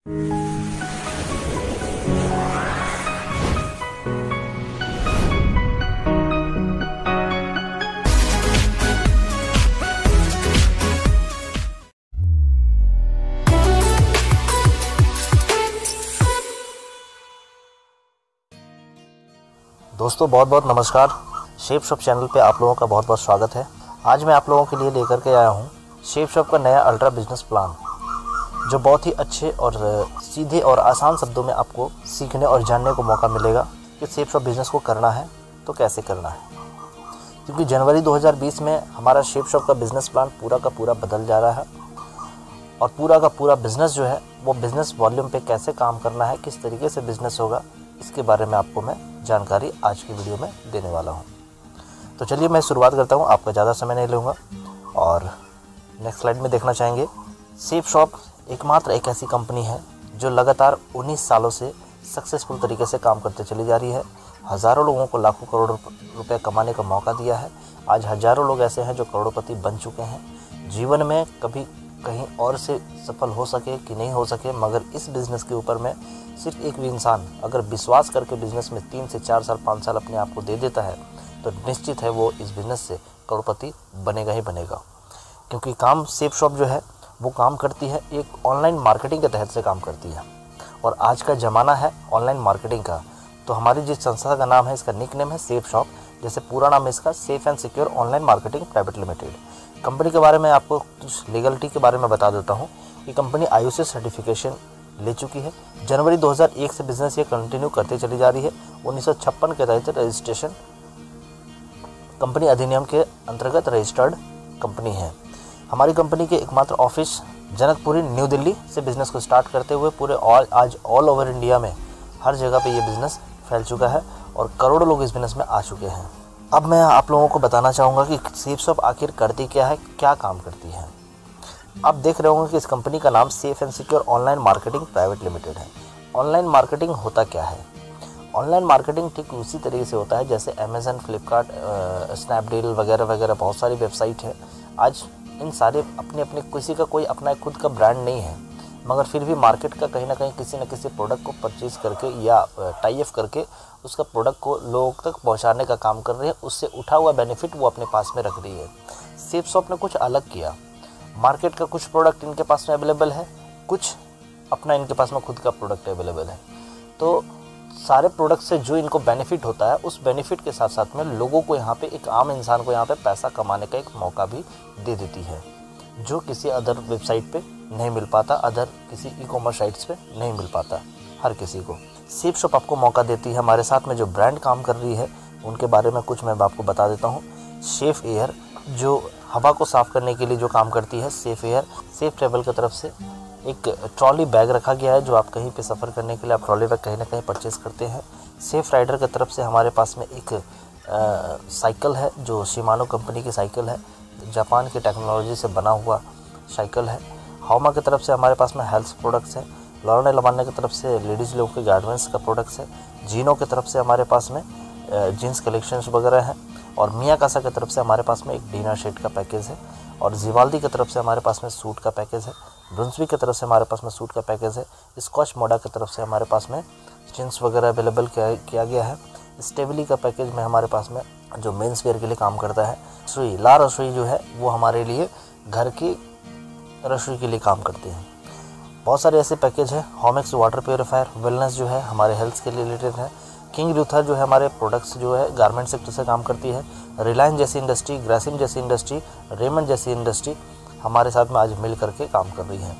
दोस्तों बहुत बहुत नमस्कार। शेप शॉप चैनल पे आप लोगों का बहुत बहुत स्वागत है। आज मैं आप लोगों के लिए लेकर के आया हूँ शेप शॉप का नया अल्ट्रा बिजनेस प्लान, जो बहुत ही अच्छे और सीधे और आसान शब्दों में आपको सीखने और जानने को मौका मिलेगा कि शेप शॉप बिज़नेस को करना है तो कैसे करना है। क्योंकि जनवरी 2020 में हमारा शेप शॉप का बिज़नेस प्लान पूरा का पूरा बदल जा रहा है और पूरा का पूरा बिज़नेस जो है वो बिज़नेस वॉल्यूम पे कैसे काम करना है, किस तरीके से बिज़नेस होगा, इसके बारे में आपको मैं जानकारी आज की वीडियो में देने वाला हूं। तो चलिए मैं शुरुआत करता हूं, आपका ज़्यादा समय नहीं लूँगा। और नेक्स्ट स्लाइड में देखना चाहेंगे, शेप शॉप एकमात्र एक ऐसी कंपनी है जो लगातार 19 सालों से सक्सेसफुल तरीके से काम करते चली जा रही है। हज़ारों लोगों को लाखों करोड़ रुपए कमाने का मौका दिया है। आज हज़ारों लोग ऐसे हैं जो करोड़पति बन चुके हैं। जीवन में कभी कहीं और से सफल हो सके कि नहीं हो सके, मगर इस बिज़नेस के ऊपर में सिर्फ एक भी इंसान अगर विश्वास करके बिज़नेस में 3 से 4 साल 5 साल अपने आप को दे देता है तो निश्चित है वो इस बिज़नेस से करोड़पति बनेगा ही बनेगा। क्योंकि काम शेप शॉप जो है वो काम करती है एक ऑनलाइन मार्केटिंग के तहत से काम करती है और आज का ज़माना है ऑनलाइन मार्केटिंग का। तो हमारी जिस संस्था का नाम है, इसका निक नेम है शेप शॉप, जैसे पूरा नाम है इसका safe and secure online marketing private limited. Company के बारे में आपको कुछ लीगलिटी के बारे में बता देता हूँ कि कंपनी IOC सर्टिफिकेशन ले चुकी है। जनवरी 2001 से बिजनेस ये कंटिन्यू करते चली जा रही है। 1956 के तहत रजिस्ट्रेशन कंपनी अधिनियम के अंतर्गत रजिस्टर्ड कंपनी है। हमारी कंपनी के एकमात्र ऑफिस जनकपुरी न्यू दिल्ली से बिज़नेस को स्टार्ट करते हुए पूरे आज ऑल ओवर इंडिया में हर जगह पे ये बिज़नेस फैल चुका है और करोड़ों लोग इस बिज़नेस में आ चुके हैं। अब मैं आप लोगों को बताना चाहूँगा कि शेप शॉप आखिर करती क्या है, क्या काम करती है। आप देख रहे होंगे कि इस कंपनी का नाम safe and secure online marketing private limited है। ऑनलाइन मार्केटिंग होता क्या है? ऑनलाइन मार्केटिंग ठीक उसी तरीके से होता है जैसे अमेज़न, फ्लिपकार्ट, स्नैपडील वगैरह वगैरह बहुत सारी वेबसाइट है। आज इन सारे अपने अपने किसी का कोई अपना खुद का ब्रांड नहीं है, मगर फिर भी मार्केट का कहीं ना कहीं किसी न किसी प्रोडक्ट को परचेज़ करके या टाई अप करके उसका प्रोडक्ट को लोगों तक पहुंचाने का काम कर रही है। उससे उठा हुआ बेनिफिट वो अपने पास में रख रही है। शेप शॉप ने कुछ अलग किया। मार्केट का कुछ प्रोडक्ट इनके पास में अवेलेबल है, कुछ अपना इनके पास में खुद का प्रोडक्ट अवेलेबल है। तो सारे प्रोडक्ट से जो इनको बेनिफिट होता है, उस बेनिफिट के साथ साथ में लोगों को यहाँ पे, एक आम इंसान को यहाँ पे पैसा कमाने का एक मौका भी दे देती है, जो किसी अदर वेबसाइट पे नहीं मिल पाता, अदर किसी ई-कॉमर्स साइट्स पे नहीं मिल पाता हर किसी को। शेप शॉप आपको मौका देती है। हमारे साथ में जो ब्रांड काम कर रही है उनके बारे में कुछ मैं आपको बता देता हूँ। सेफ एयर जो हवा को साफ़ करने के लिए जो काम करती है, सेफ एयर। सेफ ट्रेवल की तरफ से एक ट्रॉली बैग रखा गया है, जो आप कहीं पे सफ़र करने के लिए आप ट्रॉली बैग कहीं ना कहीं परचेज़ करते हैं। सेफ राइडर की तरफ से हमारे पास में एक साइकिल है, जो शिमानो कंपनी की साइकिल है, जापान की टेक्नोलॉजी से बना हुआ साइकिल है। हाउमा की तरफ से हमारे पास में हेल्थ प्रोडक्ट्स हैं। लॉरेन एलमान्ने की तरफ से लेडीज़ लोगों के गारमेंट्स का प्रोडक्ट्स है। जीनो की तरफ से हमारे पास में जीन्स कलेक्शंस वगैरह हैं। और मियाकासा की तरफ से हमारे पास में एक डिनर सेट का पैकेज है। और जिवाल्दी की तरफ से हमारे पास में सूट का पैकेज है। ब्रुंसविक की तरफ से हमारे पास में सूट का पैकेज है। स्कॉच मोडा की तरफ से हमारे पास में जीन्स वगैरह अवेलेबल किया गया है। स्टेबली का पैकेज में हमारे पास में जो मेंस वेयर के लिए काम करता है। रसोई ला रसोई जो है वो हमारे लिए घर की रसोई के लिए काम करती है। बहुत सारे ऐसे पैकेज हैं। होमेक्स वाटर प्योरीफायर, वेलनेस जो है हमारे हेल्थ के लिए रिलेटेड है। किंग ल्यूथर जो है हमारे प्रोडक्ट्स जो है गारमेंट सेक्टर से काम करती है। रिलायंस जैसी इंडस्ट्री, ग्रासिम जैसी इंडस्ट्री, रेमंड जैसी इंडस्ट्री हमारे साथ में आज मिल करके काम कर रही है।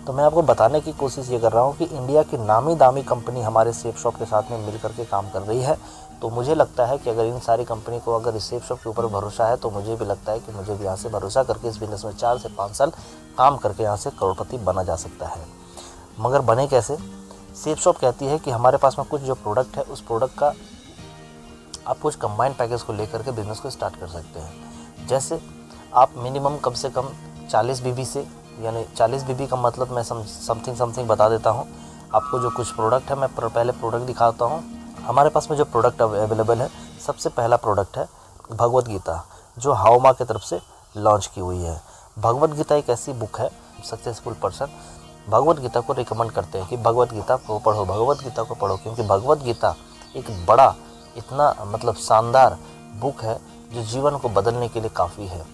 तो मैं आपको बताने की कोशिश ये कर रहा हूँ कि इंडिया की नामी दामी कंपनी हमारे शेप शॉप के साथ में मिल करके काम कर रही है। तो मुझे लगता है कि अगर इन सारी कंपनी को अगर इस शेप शॉप के ऊपर भरोसा है, तो मुझे भी लगता है कि मुझे भी यहाँ से भरोसा करके इस बिज़नेस में 4 से 5 साल काम करके यहाँ से करोड़पति बना जा सकता है। मगर बने कैसे? शेप शॉप कहती है कि हमारे पास में कुछ जो प्रोडक्ट है, उस प्रोडक्ट का आप कुछ कंबाइंड पैकेज को लेकर के बिज़नेस को स्टार्ट कर सकते हैं। जैसे आप मिनिमम कम से कम 40 बीबी से, यानी 40 बीबी का मतलब मैं समथिंग बता देता हूँ आपको। जो कुछ प्रोडक्ट है, मैं पहले प्रोडक्ट दिखाता हूँ। हमारे पास में जो प्रोडक्ट अवेलेबल है, सबसे पहला प्रोडक्ट है भगवद गीता, जो हाउमा की तरफ से लॉन्च की हुई है। भगवद गीता एक ऐसी बुक है, सक्सेसफुल पर्सन भगवत गीता को रिकमेंड करते हैं कि भगवत गीता को पढ़ो, भगवत गीता को पढ़ो, क्योंकि भगवत गीता एक बड़ा इतना मतलब शानदार बुक है जो जीवन को बदलने के लिए काफ़ी है।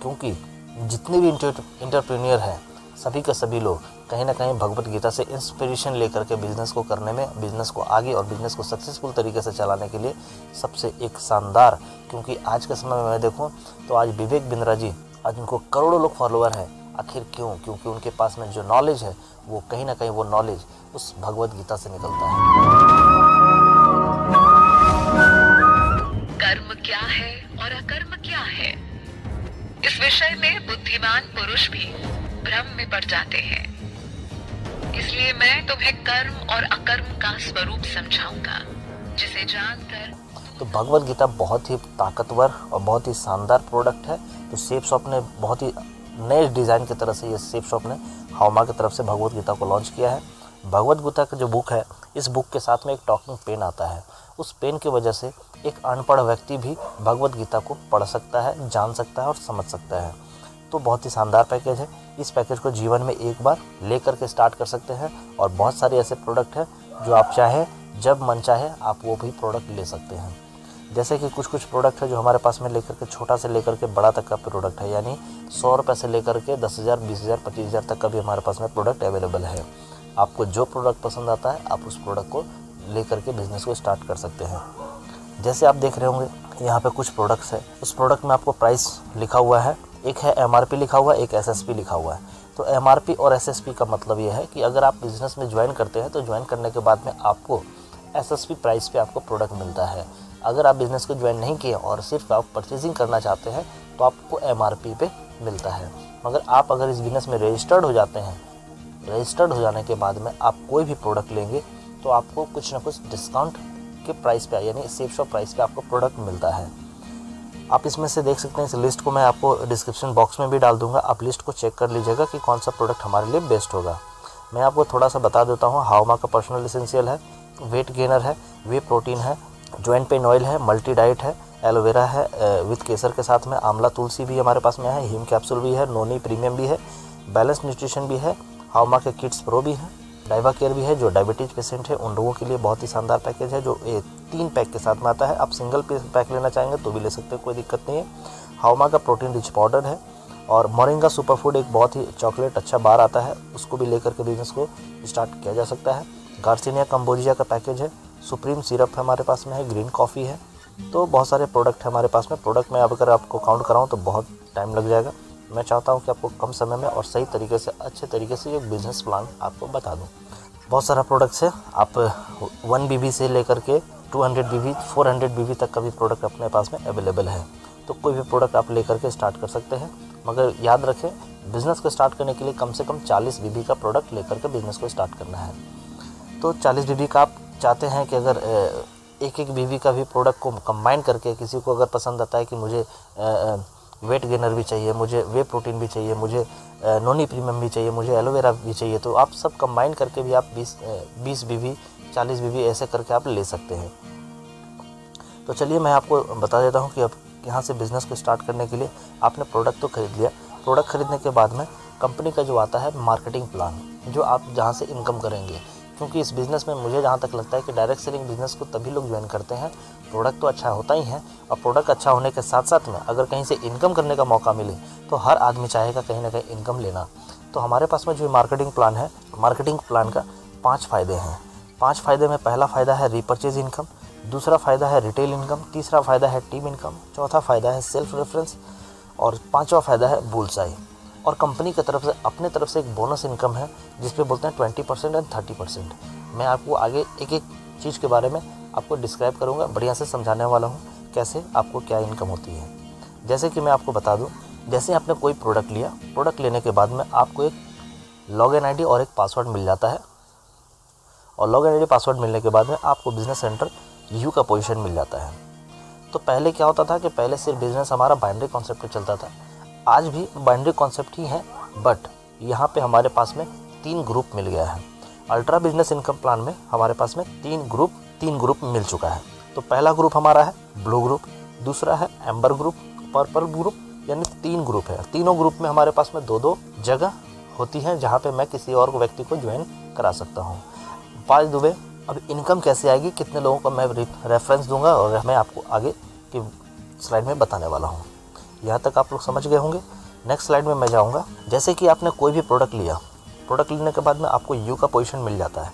क्योंकि जितने भी इंटरप्रेन्योर हैं सभी के सभी लोग कहीं ना कहीं भगवत गीता से इंस्पिरेशन लेकर के बिज़नेस को करने में, बिज़नेस को आगे और बिज़नेस को सक्सेसफुल तरीके से चलाने के लिए सबसे एक शानदार, क्योंकि आज के समय में मैं देखूं तो आज विवेक बिंद्रा जी, आज उनको करोड़ों लोग फॉलोअर हैं। आखिर क्यों? क्योंकि उनके पास में जो नॉलेज है वो कहीं ना कहीं वो नॉलेज उस भगवत गीता से निकलता है। कर्म क्या है और अकर्म क्या है, इस विषय में बुद्धिमान पुरुष भी भ्रम में पड़ जाते हैं। इसलिए मैं तुम्हें कर्म और अकर्म का स्वरूप समझाऊंगा, जिसे जानकर तो भगवत गीता बहुत ही ताकतवर और बहुत ही शानदार प्रोडक्ट है। तो सेफ शॉप ने बहुत ही नए डिज़ाइन की तरह से ये सेफ शॉप ने हाउमा की तरफ से भगवत गीता को लॉन्च किया है। भगवत गीता का जो बुक है, इस बुक के साथ में एक टॉकिंग पेन आता है। उस पेन की वजह से एक अनपढ़ व्यक्ति भी भगवत गीता को पढ़ सकता है, जान सकता है और समझ सकता है। तो बहुत ही शानदार पैकेज है। इस पैकेज को जीवन में एक बार लेकर के स्टार्ट कर सकते हैं और बहुत सारे ऐसे प्रोडक्ट हैं जो आप चाहें जब मन चाहे आप वो भी प्रोडक्ट ले सकते हैं। जैसे कि कुछ प्रोडक्ट है जो हमारे पास में लेकर के छोटा से लेकर के बड़ा तक का प्रोडक्ट है, यानी 100 रुपये से लेकर के 10,000, 20,000, 25,000 तक का भी हमारे पास में प्रोडक्ट अवेलेबल है। आपको जो प्रोडक्ट पसंद आता है आप उस प्रोडक्ट को लेकर के बिज़नेस को स्टार्ट कर सकते हैं। जैसे आप देख रहे होंगे यहाँ पे कुछ प्रोडक्ट्स है, उस प्रोडक्ट में आपको प्राइस लिखा हुआ है, एक है MRP लिखा हुआ है, एक SSP लिखा हुआ है। तो MRP और SSP का मतलब ये है कि अगर आप बिज़नेस में ज्वाइन करते हैं तो ज्वाइन करने के बाद में आपको SSP प्राइस पे आपको प्रोडक्ट मिलता है। अगर आप बिज़नेस को ज्वाइन नहीं किए और सिर्फ आप परचेजिंग करना चाहते हैं तो आपको MRP पे मिलता है। मगर आप अगर इस बिज़नेस में रजिस्टर्ड हो जाते हैं, रजिस्टर्ड हो जाने के बाद में आप कोई भी प्रोडक्ट लेंगे तो आपको कुछ ना कुछ डिस्काउंट के प्राइस पे, यानी सेफ शॉप प्राइस पे आपको प्रोडक्ट मिलता है। आप इसमें से देख सकते हैं, इस लिस्ट को मैं आपको डिस्क्रिप्शन बॉक्स में भी डाल दूंगा। आप लिस्ट को चेक कर लीजिएगा कि कौन सा प्रोडक्ट हमारे लिए बेस्ट होगा। मैं आपको थोड़ा सा बता देता हूँ। हाउमा का पर्सनल एसेंशियल है, वेट गेनर है, वे प्रोटीन है, जॉइंट पेन ऑयल है, मल्टी डाइट है, एलोवेरा है विथ केसर के साथ में, आंवला तुलसी भी हमारे पास में है, हिम कैप्सूल भी है, नोनी प्रीमियम भी है, बैलेंस न्यूट्रिशन भी है, हाउमा के किड्स प्रो भी है, डाइवा केयर भी है। जो डायबिटीज़ पेशेंट है उन लोगों के लिए बहुत ही शानदार पैकेज है जो 3 पैक के साथ में आता है। आप सिंगल पैक लेना चाहेंगे तो भी ले सकते हैं, कोई दिक्कत नहीं है। हाउमा का प्रोटीन रिच पाउडर है और मोरिंगा सुपर फूड एक बहुत ही चॉकलेट अच्छा बार आता है, उसको भी लेकर के बिजनेस को स्टार्ट किया जा सकता है। गार्सिनिया कंबोजिया का पैकेज है, सुप्रीम सिरप हमारे पास में है, ग्रीन कॉफ़ी है। तो बहुत सारे प्रोडक्ट है हमारे पास में। प्रोडक्ट में अब अगर आपको काउंट कराऊँ तो बहुत टाइम लग जाएगा। मैं चाहता हूँ कि आपको कम समय में और सही तरीके से, अच्छे तरीके से ये बिज़नेस प्लान आपको बता दूँ। बहुत सारा प्रोडक्ट्स है, आप 1 BB से लेकर के 200 BB, 400 BB तक का भी प्रोडक्ट अपने पास में अवेलेबल है। तो कोई भी प्रोडक्ट आप लेकर के स्टार्ट कर सकते हैं। मगर याद रखें, बिज़नेस को स्टार्ट करने के लिए कम से कम 40 BB का प्रोडक्ट लेकर के बिज़नेस को स्टार्ट करना है। तो 40 BB का आप चाहते हैं कि अगर एक BB का भी प्रोडक्ट को कंबाइन करके, किसी को अगर पसंद आता है कि मुझे वेट गेनर भी चाहिए, मुझे वे प्रोटीन भी चाहिए, मुझे नोनी प्रीमियम भी चाहिए, मुझे एलोवेरा भी चाहिए, तो आप सब कंबाइन करके भी आप 20 BB, 40 BB ऐसे करके आप ले सकते हैं। तो चलिए मैं आपको बता देता हूँ कि अब यहाँ से बिज़नेस को स्टार्ट करने के लिए आपने प्रोडक्ट तो खरीद लिया। प्रोडक्ट खरीदने के बाद में कंपनी का जो आता है मार्केटिंग प्लान, जो आप जहाँ से इनकम करेंगे। क्योंकि इस बिज़नेस में मुझे जहाँ तक लगता है कि डायरेक्ट सेलिंग बिज़नेस को तभी लोग ज्वाइन करते हैं, प्रोडक्ट तो अच्छा होता ही है, और प्रोडक्ट अच्छा होने के साथ साथ में अगर कहीं से इनकम करने का मौका मिले तो हर आदमी चाहेगा कहीं ना कहीं इनकम लेना। तो हमारे पास में जो मार्केटिंग प्लान है, मार्केटिंग प्लान का 5 फ़ायदे हैं। 5 फ़ायदे में पहला फ़ायदा है रीपर्चेज इनकम, दूसरा फ़ायदा है रिटेल इनकम, तीसरा फ़ायदा है टीम इनकम, चौथा फ़ायदा है सेल्फ रेफरेंस और 5वां फ़ायदा है बुलसाई। और कंपनी की तरफ से, अपने तरफ से एक बोनस इनकम है जिस पे बोलते हैं 20% एंड 30%। मैं आपको आगे एक एक चीज़ के बारे में आपको डिस्क्राइब करूँगा, बढ़िया से समझाने वाला हूँ कैसे आपको क्या इनकम होती है। जैसे कि मैं आपको बता दूँ, जैसे आपने कोई प्रोडक्ट लिया, प्रोडक्ट लेने के बाद में आपको एक लॉगिन आईडी और एक पासवर्ड मिल जाता है, और लॉगिन आईडी पासवर्ड मिलने के बाद में आपको बिजनेस सेंटर यू का पोजीशन मिल जाता है। तो पहले क्या होता था कि पहले सिर्फ बिजनेस हमारा बाइनरी कॉन्सेप्ट पे चलता था, आज भी बाइनरी कॉन्सेप्ट ही है, बट यहाँ पे हमारे पास में 3 ग्रुप मिल गया है। अल्ट्रा बिजनेस इनकम प्लान में हमारे पास में 3 ग्रुप मिल चुका है। तो पहला ग्रुप हमारा है ब्लू ग्रुप, दूसरा है एम्बर ग्रुप, पर्पल ग्रुप, यानी 3 ग्रुप है। तीनों ग्रुप में हमारे पास में 2-2 जगह होती हैं जहाँ पे मैं किसी और व्यक्ति को ज्वाइन करा सकता हूँ। बाय द वे, अब इनकम कैसे आएगी, कितने लोगों का मैं रेफरेंस दूंगा और मैं आपको आगे की स्लाइड में बताने वाला हूँ। यहाँ तक आप लोग समझ गए होंगे। नेक्स्ट स्लाइड में मैं जाऊँगा। जैसे कि आपने कोई भी प्रोडक्ट लिया, प्रोडक्ट लेने के बाद में आपको यू का पोजीशन मिल जाता है।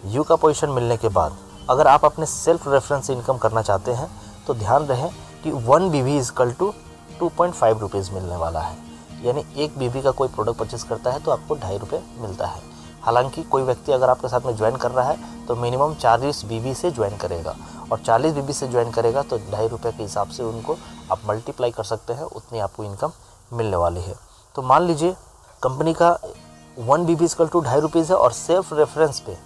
यू का पोजीशन मिलने के बाद अगर आप अपने सेल्फ रेफरेंस से इनकम करना चाहते हैं तो ध्यान रहे कि 1 BB इक्वल टू 2.5 रुपीज़ मिलने वाला है। यानी 1 BB का कोई प्रोडक्ट परचेस करता है तो आपको 2.5 रुपये मिलता है। हालांकि कोई व्यक्ति अगर आपके साथ में ज्वाइन कर रहा है तो मिनिमम 40 BB से ज्वाइन करेगा, और 40 BB से ज्वाइन करेगा तो 2.5 रुपये के हिसाब से उनको आप मल्टीप्लाई कर सकते हैं, उतनी आपको इनकम मिलने वाली है। तो मान लीजिए कंपनी का 1 BB इक्वल टू 2.5 रुपीज़ है और सेल्फ रेफरेंस पे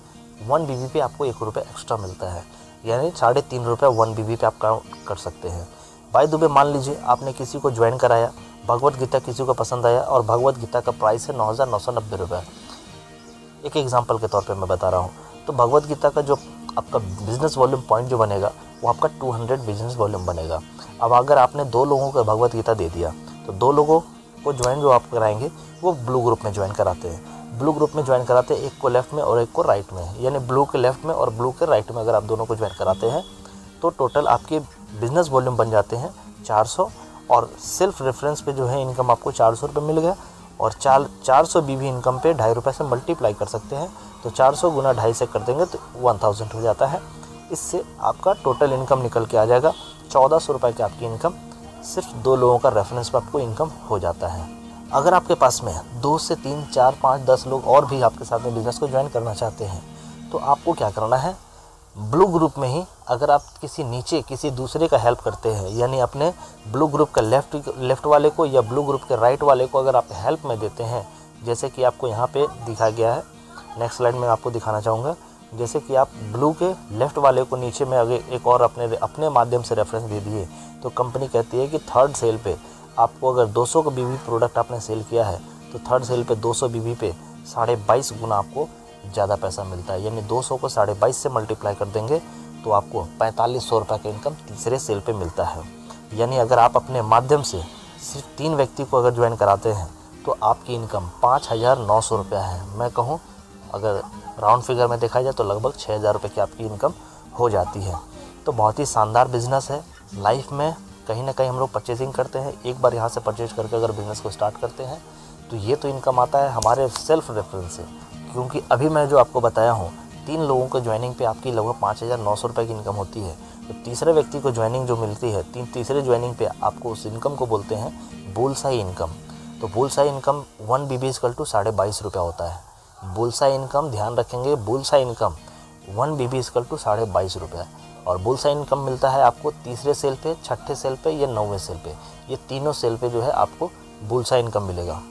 1 BB पे आपको 1 रुपये एक्स्ट्रा मिलता है, यानी 3.5 रुपये 1 BB पे आप काउंट कर सकते हैं। बाय द वे, मान लीजिए आपने किसी को ज्वाइन कराया, भगवत गीता किसी को पसंद आया और भगवत गीता का प्राइस है 9,990 रुपये। एक एग्जांपल के तौर पे मैं बता रहा हूँ। तो भगवत गीता का जो आपका बिजनेस वॉल्यूम पॉइंट जो बनेगा वो आपका 200 बिजनेस वॉल्यूम बनेगा। अब अगर आपने 2 लोगों को भगवत गीता दे दिया तो 2 लोगों को ज्वाइन जो आप कराएंगे वो ब्लू ग्रुप में ज्वाइन कराते हैं। ब्लू ग्रुप में ज्वाइन कराते हैं, एक को लेफ्ट में और एक को राइट में, यानी ब्लू के लेफ्ट में और ब्लू के राइट में अगर आप दोनों को ज्वाइन कराते हैं तो टोटल आपके बिजनेस वॉल्यूम बन जाते हैं 400, और सेल्फ रेफरेंस पे जो है इनकम आपको 400 रुपये मिल गया, और 400 BB इनकम पे 2.5 रुपये से मल्टीप्लाई कर सकते हैं। तो 400 गुना 2.5 से कर देंगे तो 1000 हो जाता है। इससे आपका टोटल इनकम निकल के आ जाएगा 1400 रुपये की आपकी इनकम, सिर्फ 2 लोगों का रेफरेंस पर आपको इनकम हो जाता है। अगर आपके पास में 2 से 3, 4, 5, 10 लोग और भी आपके साथ में बिज़नेस को ज्वाइन करना चाहते हैं तो आपको क्या करना है, ब्लू ग्रुप में ही अगर आप किसी दूसरे का हेल्प करते हैं, यानी अपने ब्लू ग्रुप का लेफ़्ट वाले को या ब्लू ग्रुप के राइट वाले को अगर आप हेल्प में देते हैं, जैसे कि आपको यहाँ पे दिखा गया है, नेक्स्ट स्लाइड में आपको दिखाना चाहूँगा। जैसे कि आप ब्लू के लेफ़्ट वाले को नीचे में अगर एक और अपने माध्यम से रेफरेंस दे दिए तो कंपनी कहती है कि थर्ड सेल पे आपको अगर 200 का BB प्रोडक्ट आपने सेल किया है तो थर्ड सेल पे 200 BB पे 22.5 गुना आपको ज़्यादा पैसा मिलता है। यानी 200 को 22.5 से मल्टीप्लाई कर देंगे तो आपको 4500 रुपये का इनकम तीसरे सेल पे मिलता है। यानी अगर आप अपने माध्यम से सिर्फ 3 व्यक्ति को अगर ज्वाइन कराते हैं तो आपकी इनकम 5,900 रुपया है। मैं कहूँ अगर राउंड फिगर में देखा जाए तो लगभग 6,000 रुपये की आपकी इनकम हो जाती है। तो बहुत ही शानदार बिजनेस है। लाइफ में कहीं ना कहीं हम लोग परचेजिंग करते हैं, एक बार यहाँ से परचेज करके अगर बिज़नेस को स्टार्ट करते हैं तो ये तो इनकम आता है हमारे सेल्फ रेफरेंस से, क्योंकि अभी मैं जो आपको बताया हूँ 3 लोगों को ज्वाइनिंग पे आपकी लगभग 5,900 रुपये की इनकम होती है। तो तीसरे व्यक्ति को ज्वाइनिंग जो मिलती है, तीसरे ज्वाइनिंग पे आपको उस इनकम को बोलते हैं बुलसाई इनकम। तो bullseye income 1 BB equal to 22.5 रुपया होता है। बुलसाई इनकम, ध्यान रखेंगे, bullseye income 1 BB equal to 22.5 रुपया। और बुलसाई इनकम मिलता है आपको तीसरे सेल पे, छठे सेल पे या 9वें सेल पे, ये तीनों सेल पे जो है आपको बुलसाई इनकम मिलेगा।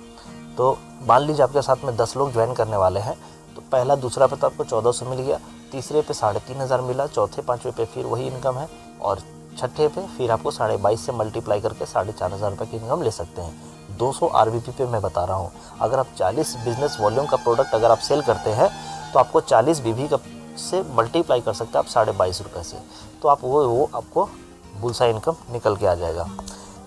तो मान लीजिए आपके साथ में 10 लोग ज्वाइन करने वाले हैं तो पहला दूसरा पे तो आपको 1400 मिल गया, तीसरे पे 3,500 मिला, चौथे 5वें पे फिर वही इनकम है, और छठे पे फिर आपको 22.5 से मल्टीप्लाई करके 4,500 रुपये की इनकम ले सकते हैं। 200 RVP पे मैं बता रहा हूँ। अगर आप 40 बिजनेस वॉल्यूम का प्रोडक्ट अगर आप सेल करते हैं तो आपको 40 BB का से मल्टीप्लाई कर सकते हैं आप 22.5 रुपये से, तो आप वो आपको बुलसाई इनकम निकल के आ जाएगा।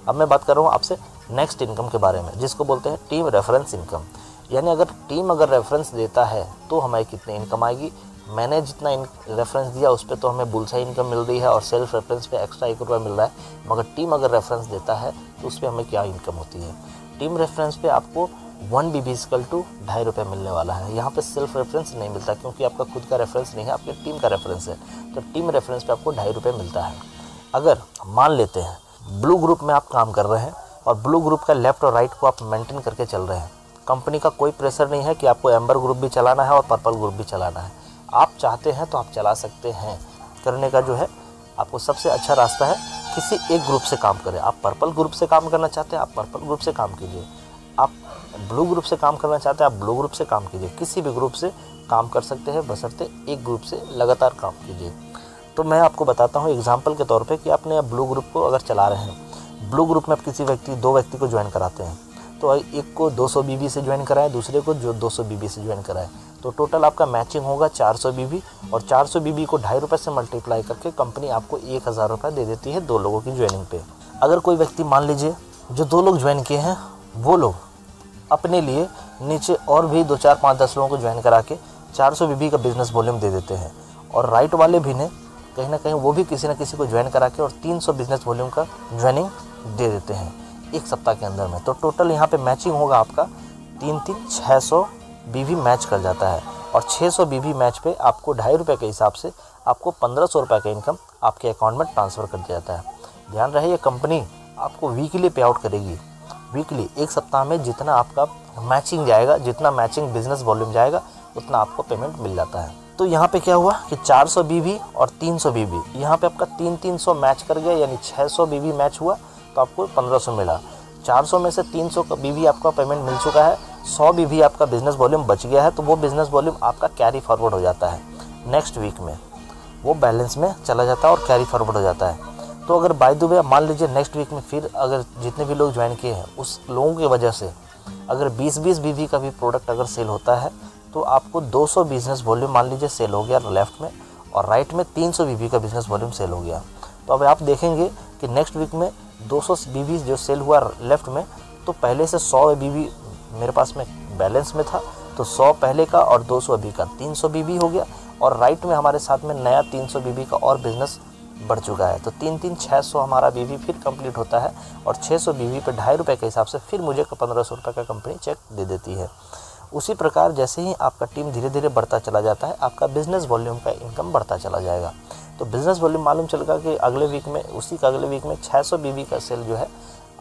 अब मैं बात कर रहा हूँ आपसे नेक्स्ट इनकम के बारे में, जिसको बोलते हैं टीम रेफरेंस इनकम। यानी अगर टीम अगर रेफरेंस देता है तो हमें कितनी इनकम आएगी। मैंने जितना रेफरेंस दिया उस पर तो हमें बुलसाई इनकम मिल रही है और सेल्फ रेफरेंस पे एक्स्ट्रा 1 रुपया मिल रहा है, मगर टीम अगर रेफरेंस देता है तो उस पर हमें क्या इनकम होती है। टीम रेफरेंस पे आपको 1 BB इक्वल टू 2.5 रुपये मिलने वाला है। यहाँ पे सेल्फ रेफरेंस नहीं मिलता क्योंकि आपका खुद का रेफरेंस नहीं है, आपके टीम का रेफरेंस है। तो टीम रेफरेंस पे आपको 2.5 रुपये मिलता है। अगर मान लेते हैं ब्लू ग्रुप में आप काम कर रहे हैं और ब्लू ग्रुप का लेफ्ट और राइट को आप मेंटेन करके चल रहे हैं, कंपनी का कोई प्रेशर नहीं है कि आपको एम्बर ग्रुप भी चलाना है और पर्पल ग्रुप भी चलाना है। आप चाहते हैं तो आप चला सकते हैं। करने का जो है आपको सबसे अच्छा रास्ता है किसी एक ग्रुप से काम करें। आप पर्पल ग्रुप से काम करना चाहते हैं आप पर्पल ग्रुप से काम कीजिए, आप ब्लू ग्रुप से काम करना चाहते हैं आप ब्लू ग्रुप से काम कीजिए। किसी भी ग्रुप से काम कर सकते हैं, बशर्ते एक ग्रुप से लगातार काम कीजिए। तो मैं आपको बताता हूँ एग्जाम्पल के तौर पे कि आपने ब्लू ग्रुप को अगर चला रहे हैं, ब्लू ग्रुप में आप किसी दो व्यक्ति को ज्वाइन कराते हैं, तो एक को 200 BB से ज्वाइन कराए, दूसरे को जो 200 BB से ज्वाइन कराए, तो टोटल आपका मैचिंग होगा 400 BB, और 400 BB को 2.5 रुपये से मल्टीप्लाई करके कंपनी आपको 1,000 रुपये दे देती है 2 लोगों की ज्वाइनिंग पे। अगर कोई व्यक्ति मान लीजिए जो 2 लोग ज्वाइन किए हैं वो लोग अपने लिए नीचे और भी 2 4 5 10 लोगों को ज्वाइन करा के 400 बीबी का बिजनेस वॉल्यूम दे देते हैं। और राइट वाले भी ने कहीं ना कहीं वो भी किसी न किसी को ज्वाइन करा के और 300 बिजनेस वॉल्यूम का ज्वाइनिंग दे देते हैं 1 सप्ताह के अंदर में। तो टोटल यहाँ पे मैचिंग होगा आपका 600 बीबी मैच कर जाता है। और 600 बीबी मैच पे आपको ₹2.5 के हिसाब से आपको ₹1500 का इनकम आपके अकाउंट में ट्रांसफ़र कर दिया जाता है। ध्यान रहे, ये कंपनी आपको वीकली पे आउट करेगी। वीकली 1 सप्ताह में जितना आपका मैचिंग जाएगा, जितना मैचिंग बिजनेस वॉल्यूम जाएगा, उतना आपको पेमेंट मिल जाता है। तो यहाँ पे क्या हुआ कि 400 बीबी और 300 बीबी, यहाँ पे आपका 300 मैच कर गया, यानी 600 बीबी मैच हुआ तो आपको 1500 मिला। 400 में से 300 का बीबी आपका पेमेंट मिल चुका है, 100 बीबी आपका बिजनेस वॉल्यूम बच गया है। तो वो बिजनेस वॉल्यूम आपका कैरी फॉरवर्ड हो जाता है नेक्स्ट वीक में, वो बैलेंस में चला जाता है और कैरी फॉरवर्ड हो जाता है। तो अगर बाय द वे मान लीजिए नेक्स्ट वीक में फिर अगर जितने भी लोग ज्वाइन किए हैं उस लोगों की वजह से अगर 20-20 बीबी का भी प्रोडक्ट अगर सेल होता है तो आपको 200 बिजनेस वॉल्यूम मान लीजिए सेल हो गया लेफ़्ट में, और राइट में 300 बीबी का बिजनेस वॉल्यूम सेल हो गया। तो अब आप देखेंगे कि नेक्स्ट वीक में 200 बीबी जो सेल हुआ लेफ़्ट में, तो पहले से 100 बीबी मेरे पास में बैलेंस में था, तो 100 पहले का और 200 अभी का 300 बीबी हो गया। और राइट में हमारे साथ में नया 300 बीबी का और बिजनेस बढ़ चुका है। तो 600 हमारा बीबी फिर कंप्लीट होता है और 600 बीबी पे ₹2.5 के हिसाब से फिर मुझे ₹1500 का कंपनी चेक दे देती है। उसी प्रकार जैसे ही आपका टीम धीरे धीरे बढ़ता चला जाता है, आपका बिजनेस वॉल्यूम का इनकम बढ़ता चला जाएगा। तो बिजनेस वॉल्यूम मालूम चलेगा कि अगले वीक में, उसी का अगले वीक में 600 बीबी का सेल जो है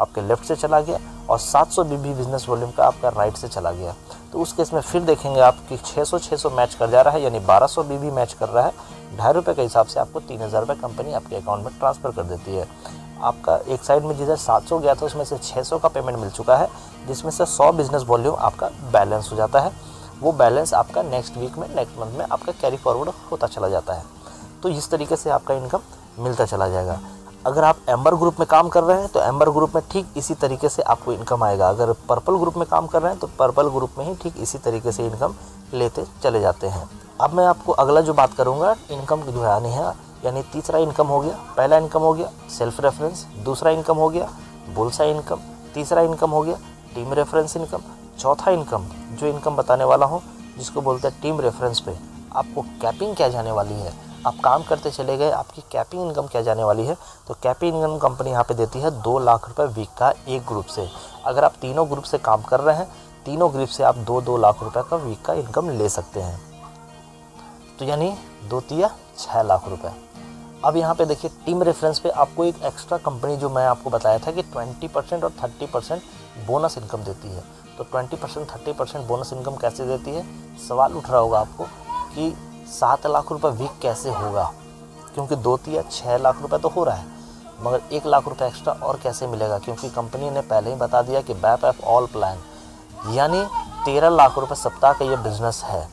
आपके लेफ़्ट से चला गया और 700 बीबी बिजनेस वॉल्यूम का आपका राइट से चला गया। तो उस केस में फिर देखेंगे आपकी 600 मैच कर जा रहा है, यानी 1200 बीबी मैच कर रहा है। ₹2.5 के हिसाब से आपको ₹3000 कंपनी आपके अकाउंट में ट्रांसफ़र कर देती है। आपका एक साइड में जिधर 700 गया था उसमें से 600 का पेमेंट मिल चुका है, जिसमें से 100 बिजनेस वॉल्यूम आपका बैलेंस हो जाता है। वो बैलेंस आपका नेक्स्ट वीक में, नेक्स्ट मंथ में आपका कैरी फॉरवर्ड होता चला जाता है। तो इस तरीके से आपका इनकम मिलता चला जाएगा। अगर आप एम्बर ग्रुप में काम कर रहे हैं तो एम्बर ग्रुप में ठीक इसी तरीके से आपको इनकम आएगा। अगर पर्पल ग्रुप में काम कर रहे हैं तो पर्पल ग्रुप में ही ठीक इसी तरीके से इनकम लेते चले जाते हैं। अब मैं आपको अगला जो बात करूँगा इनकम की जो आनी है, यानी तीसरा इनकम हो गया, पहला इनकम हो गया सेल्फ रेफरेंस, दूसरा इनकम हो गया बुलसाई इनकम, तीसरा इनकम हो गया टीम रेफरेंस इनकम, चौथा इनकम जो इनकम बताने वाला हूँ जिसको बोलते हैं टीम रेफरेंस पे आपको कैपिंग क्या जाने वाली है। आप काम करते चले गए, आपकी कैपिंग इनकम क्या जाने वाली है। तो कैपिंग इनकम कंपनी यहाँ पे देती है 2 लाख रुपए वीक का एक ग्रुप से। अगर आप तीनों ग्रुप से काम कर रहे हैं, तीनों ग्रुप से आप 2-2 लाख रुपए का वीक का इनकम ले सकते हैं। तो यानी 2 तिया 6 लाख रुपए। अब यहाँ पे देखिए टीम रेफरेंस पे आपको एक एक्स्ट्रा कंपनी जो मैं आपको बताया था कि 20% और 30% बोनस इनकम देती है। तो 20% 30% बोनस इनकम कैसे देती है, सवाल उठ रहा होगा आपको कि 7 लाख रुपए वीक कैसे होगा, क्योंकि 2 तिया 6 लाख रुपए तो हो रहा है, मगर 1 लाख रुपए एक्स्ट्रा और कैसे मिलेगा, क्योंकि कंपनी ने पहले ही बता दिया कि बैप ऑफ ऑल प्लान, यानी 13 लाख रुपए सप्ताह का ये बिजनेस है।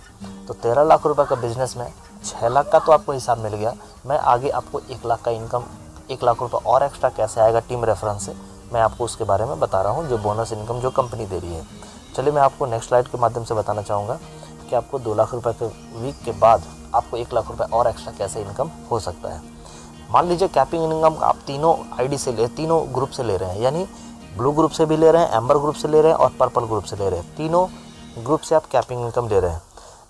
तो 13 लाख रुपए का बिजनेस में 6 लाख का तो आपको हिसाब मिल गया। मैं आगे आपको 1 लाख का इनकम, 1 लाख रुपए और एक्स्ट्रा कैसे आएगा टीम रेफरेंस से, मैं आपको उसके बारे में बता रहा हूँ, जो बोनस इनकम जो कंपनी दे रही है। चलिए मैं आपको नेक्स्ट स्लाइड के माध्यम से बताना चाहूँगा कि आपको 2 लाख रुपए के वीक के बाद आपको 1 लाख रुपए और एक्स्ट्रा कैसे इनकम हो सकता है। मान लीजिए कैपिंग इनकम आप तीनों आईडी से तीनों ग्रुप से ले रहे हैं, यानी ब्लू ग्रुप से भी ले रहे हैं, एम्बर ग्रुप से ले रहे हैं और पर्पल ग्रुप से ले रहे हैं। तीनों ग्रुप से आप कैपिंग इनकम ले रहे हैं।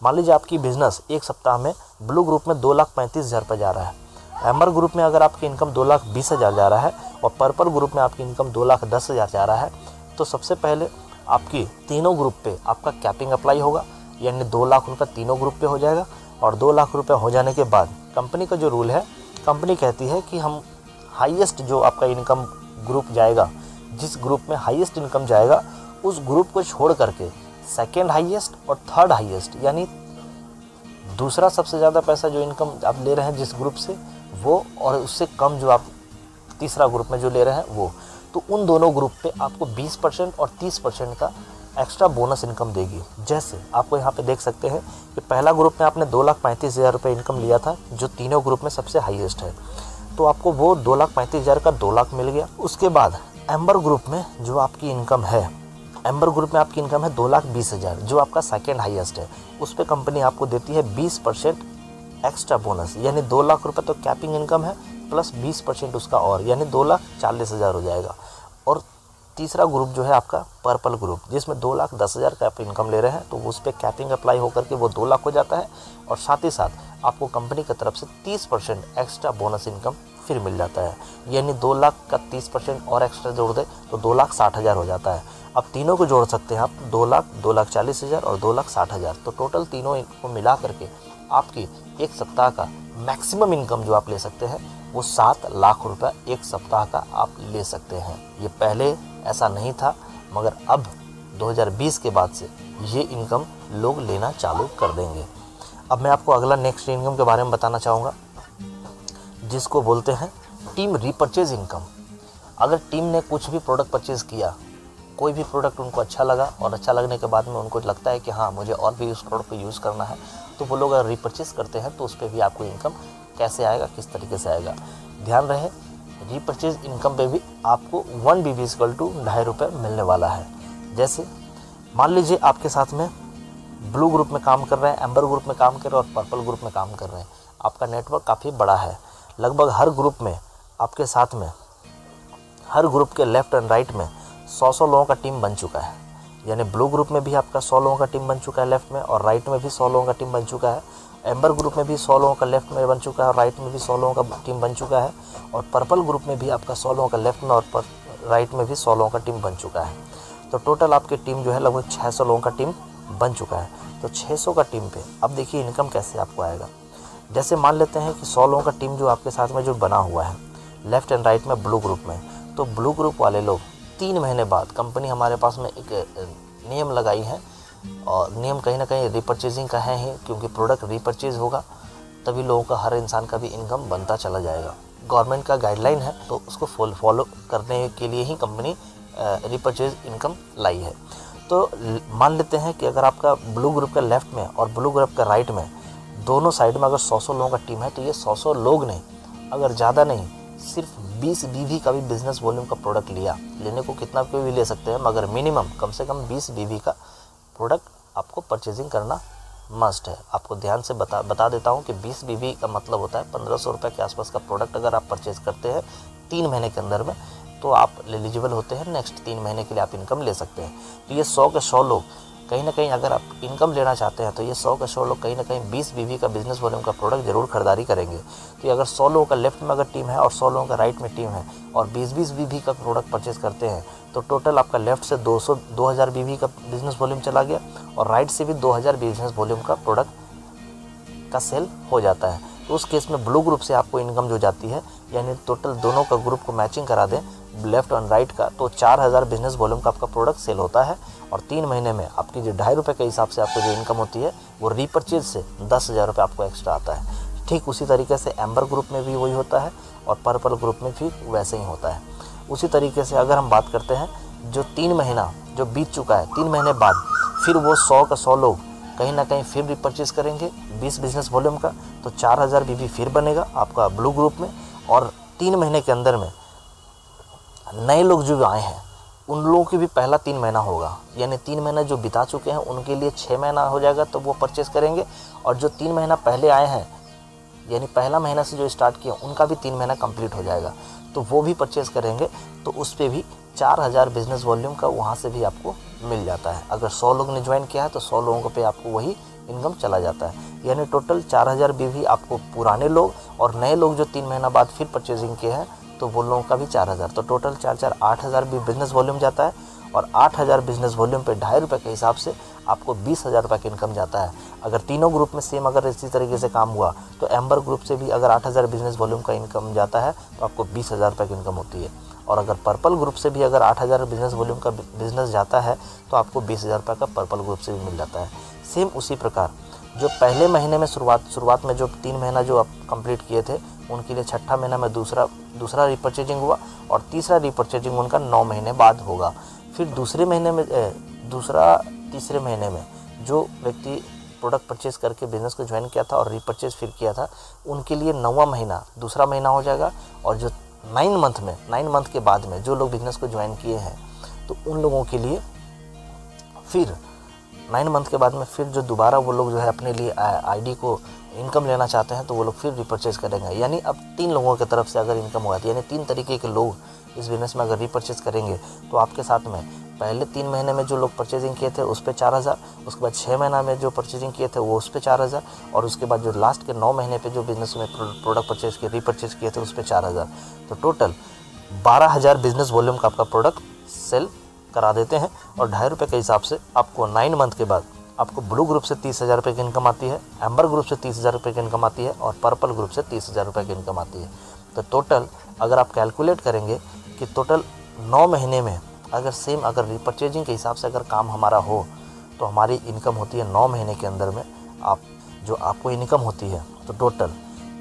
मान लीजिए आपकी बिजनेस एक सप्ताह में ब्लू ग्रुप में 2,35,000 रुपये जा रहा है, एम्बर ग्रुप में अगर आपकी इनकम 2,20,000 जा रहा है और पर्पल ग्रुप में आपकी इनकम 2,10,000 जा रहा है, तो सबसे पहले आपकी तीनों ग्रुप पे आपका कैपिंग अप्लाई होगा, यानी 2 लाख रुपये तीनों ग्रुप पे हो जाएगा। और 2 लाख रुपये हो जाने के बाद कंपनी का जो रूल है, कंपनी कहती है कि हम हाईएस्ट जो आपका इनकम ग्रुप जाएगा, जिस ग्रुप में हाईएस्ट इनकम जाएगा उस ग्रुप को छोड़ करके सेकेंड हाईएस्ट और थर्ड हाईएस्ट, यानी दूसरा सबसे ज़्यादा पैसा जो इनकम आप ले रहे हैं जिस ग्रुप से वो, और उससे कम जो आप तीसरा ग्रुप में जो ले रहे हैं वो, तो उन दोनों ग्रुप पे आपको 20% और 30% का एक्स्ट्रा बोनस इनकम देगी। जैसे आपको यहाँ पे देख सकते हैं कि पहला ग्रुप में आपने 2,35,000 रुपये इनकम लिया था, जो तीनों ग्रुप में सबसे हाईएस्ट है, तो आपको वो 2,35,000 का 2 लाख मिल गया। उसके बाद एम्बर ग्रुप में जो आपकी इनकम है, एम्बर ग्रुप में आपकी इनकम है 2,20,000, जो आपका सेकेंड हाईएस्ट है, उस पर कंपनी आपको देती है 20% एक्स्ट्रा बोनस, यानी 2 लाख रुपये तो कैपिंग इनकम है प्लस 20% उसका और, यानी 2,40,000 हो जाएगा। और तीसरा ग्रुप जो है आपका पर्पल ग्रुप, जिसमें 2,10,000 का आप इनकम ले रहे हैं, तो उस पर कैपिंग अप्लाई होकर के वो 2 लाख हो जाता है। और साथ ही साथ आपको कंपनी की तरफ से 30% एक्स्ट्रा बोनस इनकम फिर मिल जाता है। यानी 2 लाख का 30% और एक्स्ट्रा जोड़ दे तो 2,60,000 हो जाता है। अब तीनों को जोड़ सकते हैं आप, 2 लाख, 2,40,000 और 2,60,000। तो टोटल तीनों को मिला करके आपकी एक सप्ताह का मैक्सिमम इनकम जो आप ले सकते हैं वो 7 लाख रुपए एक सप्ताह का आप ले सकते हैं। ये पहले ऐसा नहीं था, मगर अब 2020 के बाद से ये इनकम लोग लेना चालू कर देंगे। अब मैं आपको अगला नेक्स्ट इनकम के बारे में बताना चाहूँगा, जिसको बोलते हैं टीम रीपरचेज इनकम। अगर टीम ने कुछ भी प्रोडक्ट परचेज किया, कोई भी प्रोडक्ट उनको अच्छा लगा और अच्छा लगने के बाद में उनको लगता है कि हाँ मुझे और भी उस प्रोडक्ट को यूज़ करना है, तो वो लोग अगर रीपरचेज करते हैं तो उस पर भी आपको इनकम कैसे आएगा, किस तरीके से आएगा। ध्यान रहे, रीपरचेज इनकम पे भी आपको 1 BB = 2.5 रुपये मिलने वाला है। जैसे मान लीजिए आपके साथ में ब्लू ग्रुप में काम कर रहे हैं, एम्बर ग्रुप में काम कर रहे हैं और पर्पल ग्रुप में काम कर रहे हैं। आपका नेटवर्क काफ़ी बड़ा है, लगभग हर ग्रुप में आपके साथ में, हर ग्रुप के लेफ्ट एंड राइट में 100 लोगों का टीम बन चुका है। यानी ब्लू ग्रुप में भी आपका 100 लोगों का टीम बन चुका है लेफ्ट में, और राइट में भी 100 लोगों का टीम बन चुका है। एम्बर ग्रुप में भी 100 लोगों का लेफ्ट में बन चुका है और राइट में भी 100 लोगों का टीम बन चुका है। और पर्पल ग्रुप में भी आपका 100 लोगों का लेफ्ट में और राइट में भी 100 लोगों का टीम बन चुका है। तो टोटल आपकी टीम जो है लगभग 600 लोगों का टीम बन चुका है। तो 600 का टीम पे अब देखिए इनकम कैसे आपको आएगा। जैसे मान लेते हैं कि 100 लोगों का टीम जो आपके साथ में जो बना हुआ है लेफ्ट एंड राइट में ब्लू ग्रुप में, तो ब्लू ग्रुप वाले लोग 3 महीने बाद, कंपनी हमारे पास में एक नियम लगाई है, और नियम कहीं ना कहीं रीपरचेजिंग का है ही, क्योंकि प्रोडक्ट रीपरचेज होगा तभी लोगों का, हर इंसान का भी इनकम बनता चला जाएगा। गवर्नमेंट का गाइडलाइन है, तो उसको फॉलो करने के लिए ही कंपनी रीपरचेज इनकम लाई है। तो मान लेते हैं कि अगर आपका ब्लू ग्रुप का लेफ्ट में और ब्लू ग्रुप का राइट में दोनों साइड में अगर 100 लोगों का टीम है, तो ये 100 लोग ने अगर ज़्यादा नहीं सिर्फ 20 BB का भी बिजनेस वॉल्यूम का प्रोडक्ट लिया, लेने को कितना भी ले सकते हैं, मगर मिनिमम कम से कम 20 BB का प्रोडक्ट आपको परचेजिंग करना मस्ट है। आपको ध्यान से बता देता हूँ कि 20 BB का मतलब होता है 1500 रुपये के आसपास का प्रोडक्ट अगर आप परचेज करते हैं 3 महीने के अंदर में, तो आप एलिजिबल होते हैं, नेक्स्ट 3 महीने के लिए आप इनकम ले सकते हैं। तो ये 100 के 100 लोग कहीं ना कहीं, अगर आप इनकम लेना चाहते हैं तो ये 100 के 100 लोग कहीं ना कहीं 20 BB का बिजनेस वॉल्यूम का प्रोडक्ट जरूर खरीदारी करेंगे। तो अगर 100 लोगों का लेफ्ट में अगर टीम है और 100 लोगों का राइट में टीम है और 20-20 BB का प्रोडक्ट परचेज करते हैं, तो टोटल आपका लेफ्ट से 2000 BB का बिजनेस वॉल्यूम चला गया और राइट से भी 2000 बिजनेस वॉल्यूम का प्रोडक्ट का सेल हो जाता है। तो उस केस में ब्लू ग्रुप से आपको इनकम जो जाती है, यानी टोटल दोनों का ग्रुप को मैचिंग करा दें लेफ्ट और राइट का, तो 4000 बिजनेस वॉल्यूम का आपका प्रोडक्ट सेल होता है। और 3 महीने में आपकी जो 2.5 रुपये के हिसाब से आपको जो इनकम होती है वो रीपरचेज से 10,000 रुपये आपको एक्स्ट्रा आता है। ठीक उसी तरीके से एम्बर ग्रुप में भी वही होता है और पर्पल ग्रुप में भी वैसे ही होता है। उसी तरीके से अगर हम बात करते हैं जो 3 महीना जो बीत चुका है, 3 महीने बाद फिर वो 100 का 100 लोग कहीं ना कहीं फिर रीपरचेज करेंगे 20 बिजनेस वॉल्यूम का, तो 4000 BB फिर बनेगा आपका ब्लू ग्रुप में। और 3 महीने के अंदर में नए लोग जो आए हैं उन लोगों की भी पहला 3 महीना होगा, यानी 3 महीना जो बिता चुके हैं उनके लिए 6 महीना हो जाएगा, तो वो परचेज करेंगे। और जो 3 महीना पहले आए हैं, यानी पहला महीना से जो स्टार्ट किया उनका भी 3 महीना कंप्लीट हो जाएगा, तो वो भी परचेज करेंगे। तो उस पर भी 4000 बिजनेस वॉल्यूम का वहाँ से भी आपको मिल जाता है। अगर 100 लोग ने ज्वाइन किया है तो 100 लोगों पे आपको वही इनकम चला जाता है। यानी टोटल 4000 BB आपको पुराने लोग और नए लोग जो 3 महीना बाद फिर परचेजिंग किए हैं, तो वो लोगों का भी 4000, तो टोटल 4 8000 भी बिजनेस वॉल्यूम जाता है। और 8000 बिजनेस वॉल्यूम पे 2.5 रुपये के हिसाब से आपको 20,000 रुपये का इनकम जाता है। अगर तीनों ग्रुप में सेम अगर इसी तरीके से काम हुआ, तो एम्बर ग्रुप से भी अगर 8000 बिजनेस वॉल्यूम का इनकम जाता है तो आपको 20,000 रुपये की इनकम होती है। और अगर पर्पल ग्रुप से भी अगर 8000 बिजनेस वॉल्यूम का बिजनेस जाता है तो आपको 20,000 रुपये का पर्पल ग्रुप से भी मिल जाता है। सेम उसी प्रकार जो पहले महीने में शुरुआत में जो 3 महीना जो आप कंप्लीट किए थे, उनके लिए छठा महीना में दूसरा रीपरचेजिंग हुआ और तीसरा रीपरचेजिंग उनका 9 महीने बाद होगा। फिर तीसरे महीने में जो व्यक्ति प्रोडक्ट परचेज करके बिजनेस को ज्वाइन किया था और रीपरचेज फिर किया था, उनके लिए 9वां महीना दूसरा महीना हो जाएगा। और जो 9 मंथ के बाद में जो लोग बिजनेस को ज्वाइन किए हैं, तो उन लोगों के लिए फिर 9 मंथ के बाद में फिर जो दोबारा वो लोग जो है अपने लिए आईडी को इनकम लेना चाहते हैं तो वो लोग फिर रीपरचेज करेंगे। यानी अब 3 लोगों की तरफ से अगर इनकम होगा, यानी 3 तरीके के लोग इस बिज़नेस में अगर रीपरचेज करेंगे तो आपके साथ में पहले 3 महीने में जो लोग परचेजिंग किए थे उस पे 4000, उसके बाद 6 महीना में जो परचेजिंग किए थे वो उस पे 4000, और उसके बाद जो लास्ट के 9 महीने पे जो बिज़नेस में प्रोडक्ट परचेज किए, रीपरचेज किए थे उस पे 4000। तो टोटल 12000 बिज़नेस वॉल्यूम का आपका प्रोडक्ट सेल करा देते हैं। और ₹2.5 के हिसाब से आपको 9 मंथ के बाद आपको ब्लू ग्रुप से 30,000 रुपये की इनकम आती है, एम्बर ग्रुप से 30,000 रुपये की इनकम आती है, और पर्पल ग्रुप से 30,000 रुपये की इनकम आती है। तो टोटल अगर आप कैलकुलेट करेंगे कि टोटल 9 महीने में अगर रीपरचेजिंग के हिसाब से अगर काम हमारा हो तो हमारी इनकम होती है 9 महीने के अंदर में आपको इनकम होती है तो टोटल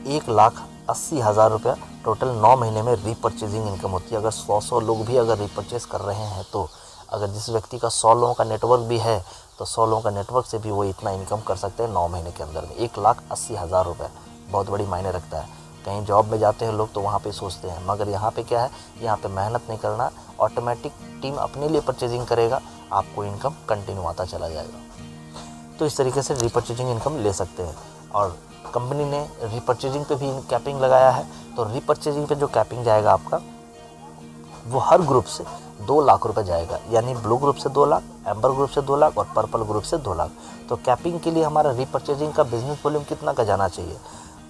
1,80,000 रुपया टोटल 9 महीने में रीपरचेजिंग इनकम होती है। अगर 100 लोग भी अगर रीपरचेज कर रहे हैं तो अगर जिस व्यक्ति का 100 लोगों का नेटवर्क भी है तो 100 लोगों का नेटवर्क से भी वो इतना इनकम कर सकते हैं 9 महीने के अंदर में। 1,80,000 रुपये बहुत बड़ी मायने रखता है। कहीं जॉब में जाते हैं लोग तो वहाँ पे सोचते हैं, मगर यहाँ पे क्या है, यहाँ पे मेहनत नहीं करना, ऑटोमेटिक टीम अपने लिए परचेजिंग करेगा, आपको इनकम कंटिन्यू आता चला जाएगा। तो इस तरीके से रीपरचेजिंग इनकम ले सकते हैं। और कंपनी ने रीपरचेजिंग पे भी कैपिंग लगाया है। तो रीपरचेजिंग पे जो कैपिंग जाएगा आपका वो हर ग्रुप से 2 लाख रुपए जाएगा। यानी ब्लू ग्रुप से 2 लाख, एम्बर ग्रुप से 2 लाख और पर्पल ग्रुप से 2 लाख। तो कैपिंग के लिए हमारा रीपरचेजिंग का बिजनेस वॉल्यूम कितना का जाना चाहिए?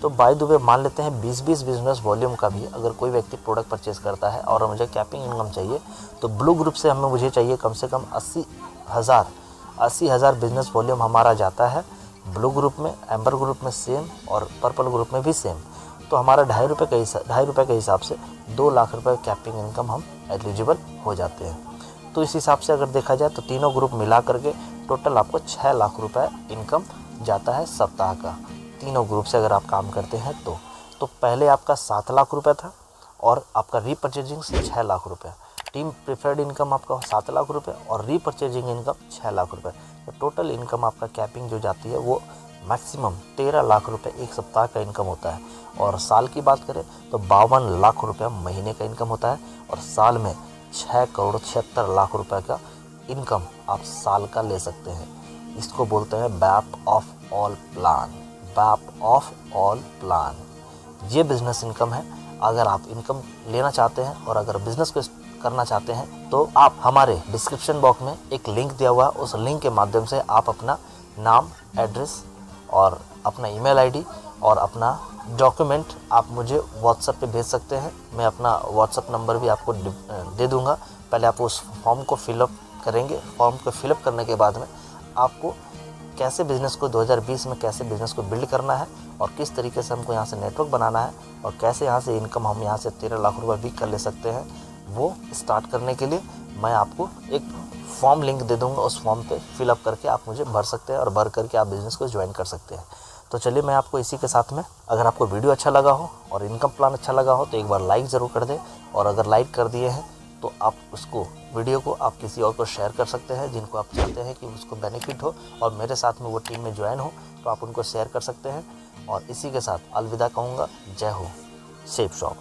तो बाय द वे मान लेते हैं 20-20 बिजनेस वॉल्यूम का भी अगर कोई व्यक्ति प्रोडक्ट परचेज करता है और मुझे कैपिंग इनकम चाहिए तो ब्लू ग्रुप से मुझे चाहिए कम से कम 80,000 बिजनेस वॉल्यूम हमारा जाता है ब्लू ग्रुप में, एम्बर ग्रुप में सेम और पर्पल ग्रुप में भी सेम। तो हमारा ₹2.5 के हिसाब से 2 लाख रुपए कैपिंग इनकम हम एलिजिबल हो जाते हैं। तो इस हिसाब से अगर देखा जाए तो तीनों ग्रुप मिला करके टोटल आपको 6 लाख रुपए इनकम जाता है सप्ताह का। तीनों ग्रुप से अगर आप काम करते हैं तो पहले आपका 7 लाख रुपए था और आपका रीपरचेजिंग से 6 लाख रुपए, टीम प्रिफर्ड इनकम आपका 7 लाख रुपए और रीपरचेजिंग इनकम 6 लाख रुपए। तो टोटल इनकम आपका कैपिंग जो जाती है वो मैक्सिमम 13 लाख रुपए एक सप्ताह का इनकम होता है। और साल की बात करें तो 52 लाख रुपया महीने का इनकम होता है और साल में 6,76,00,000 रुपए का इनकम आप साल का ले सकते हैं। इसको बोलते हैं bap of all plan. Bap of all plan ये बिजनेस इनकम है। अगर आप इनकम लेना चाहते हैं और अगर बिजनेस को करना चाहते हैं तो आप हमारे डिस्क्रिप्शन बॉक्स में एक लिंक दिया हुआ है, उस लिंक के माध्यम से आप अपना नाम, एड्रेस और अपना ईमेल आईडी और अपना डॉक्यूमेंट आप मुझे व्हाट्सएप पे भेज सकते हैं। मैं अपना व्हाट्सएप नंबर भी आपको दे दूंगा। पहले आप उस फॉर्म को फिलअप करेंगे। फॉर्म को फिलअप करने के बाद में आपको कैसे बिज़नेस को 2020 में कैसे बिज़नेस को बिल्ड करना है और किस तरीके से हमको यहाँ से नेटवर्क बनाना है और कैसे यहाँ से इनकम हम यहाँ से 13 लाख रुपये भी कर ले सकते हैं, वो स्टार्ट करने के लिए मैं आपको एक फॉर्म लिंक दे दूंगा। उस फॉर्म पे फिलअप करके आप मुझे भर सकते हैं और भर करके आप बिज़नेस को ज्वाइन कर सकते हैं। तो चलिए मैं आपको इसी के साथ में, अगर आपको वीडियो अच्छा लगा हो और इनकम प्लान अच्छा लगा हो तो एक बार लाइक ज़रूर कर दें, और अगर लाइक कर दिए हैं तो आप उसको वीडियो को आप किसी और को शेयर कर सकते हैं जिनको आप चाहते हैं कि उसको बेनिफिट हो और मेरे साथ में वो टीम में ज्वाइन हो, तो आप उनको शेयर कर सकते हैं। और इसी के साथ अलविदा कहूँगा। जय हो शेप शॉप।